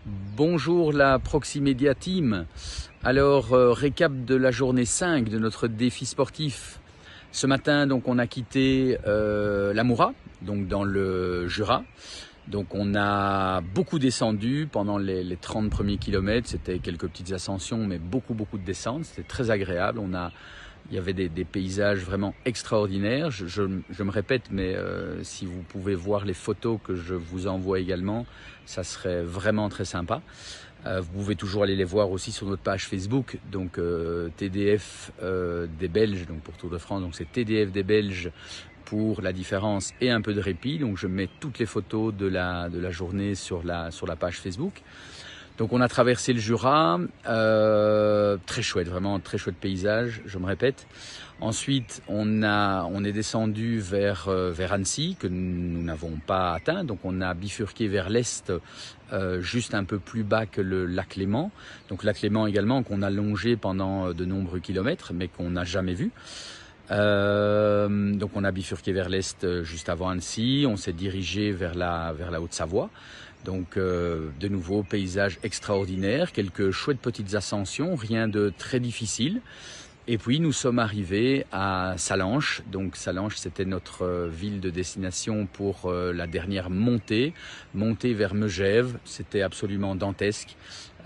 Bonjour la Proximedia Team. Alors, récap de la journée 5 de notre défi sportif. Ce matin, donc, on a quitté la Moura, donc dans le Jura. Donc, on a beaucoup descendu pendant les 30 premiers kilomètres. C'était quelques petites ascensions, mais beaucoup de descentes. C'était très agréable. Il y avait des paysages vraiment extraordinaires. Je me répète, mais si vous pouvez voir les photos que je vous envoie également, ça serait vraiment très sympa. Vous pouvez toujours aller les voir aussi sur notre page Facebook, donc TDF des Belges, donc pour Tour de France, donc c'est TDF des Belges pour la différence et un peu de répit. Donc je mets toutes les photos de la journée sur la page Facebook. Donc on a traversé le Jura, très chouette, vraiment très chouette paysage, je me répète. Ensuite, on est descendu vers Annecy, que nous n'avons pas atteint. Donc on a bifurqué vers l'est, juste un peu plus bas que le lac Léman. Donc lac Léman également, qu'on a longé pendant de nombreux kilomètres, mais qu'on n'a jamais vu. Donc on a bifurqué vers l'est juste avant Annecy, on s'est dirigé vers la Haute-Savoie. Donc de nouveau paysage extraordinaire, quelques chouettes petites ascensions, rien de très difficile. Et puis nous sommes arrivés à Sallanches. Donc Sallanches, c'était notre ville de destination pour la dernière montée vers Megève. C'était absolument dantesque.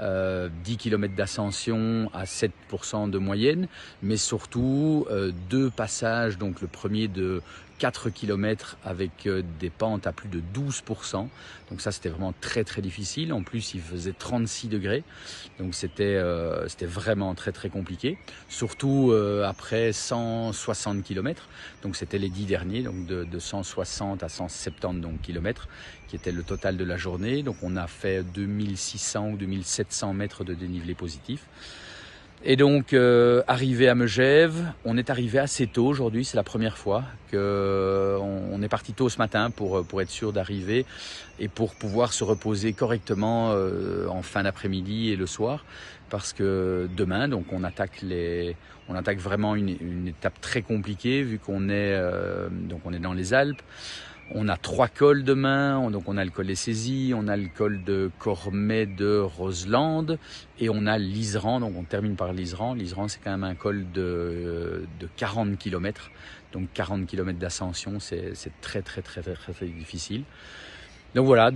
10 km d'ascension à 7% de moyenne, mais surtout deux passages, donc le premier de 4 km avec des pentes à plus de 12%, donc ça c'était vraiment très difficile. En plus il faisait 36 degrés, donc c'était vraiment très compliqué, surtout après 160 km, donc c'était les 10 derniers, donc de 160 à 170 donc, km, qui était le total de la journée. Donc on a fait 2600 ou 2700 mètres de dénivelé positif. Et donc, arrivé à Megève, on est arrivé assez tôt aujourd'hui, c'est la première fois qu'on est parti tôt ce matin pour être sûr d'arriver et pour pouvoir se reposer correctement en fin d'après-midi et le soir, parce que demain, donc on attaque vraiment une étape très compliquée vu qu'on est dans les Alpes. On a 3 cols demain, donc on a le col des Saisies, on a le col de Cormet de Roselande et on a l'Iseran, donc on termine par l'Iseran. L'Iseran c'est quand même un col de 40 km, donc 40 km d'ascension, c'est très difficile. Donc voilà,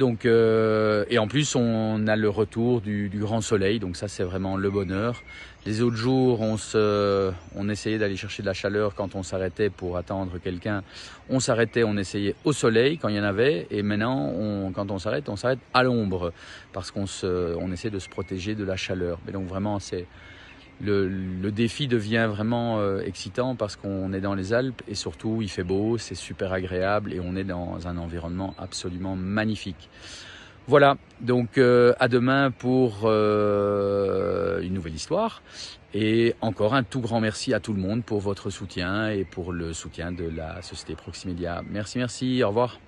et en plus on a le retour du grand soleil, donc ça c'est vraiment le bonheur. Les autres jours on essayait d'aller chercher de la chaleur quand on s'arrêtait pour attendre quelqu'un. On s'arrêtait, on essayait au soleil quand il y en avait, et maintenant quand on s'arrête à l'ombre parce qu'on essaie de se protéger de la chaleur. Mais donc vraiment le défi devient vraiment excitant parce qu'on est dans les Alpes et surtout il fait beau, c'est super agréable et on est dans un environnement absolument magnifique. Voilà, donc à demain pour une nouvelle histoire et encore un tout grand merci à tout le monde pour votre soutien et pour le soutien de la société Proximedia. Merci, au revoir.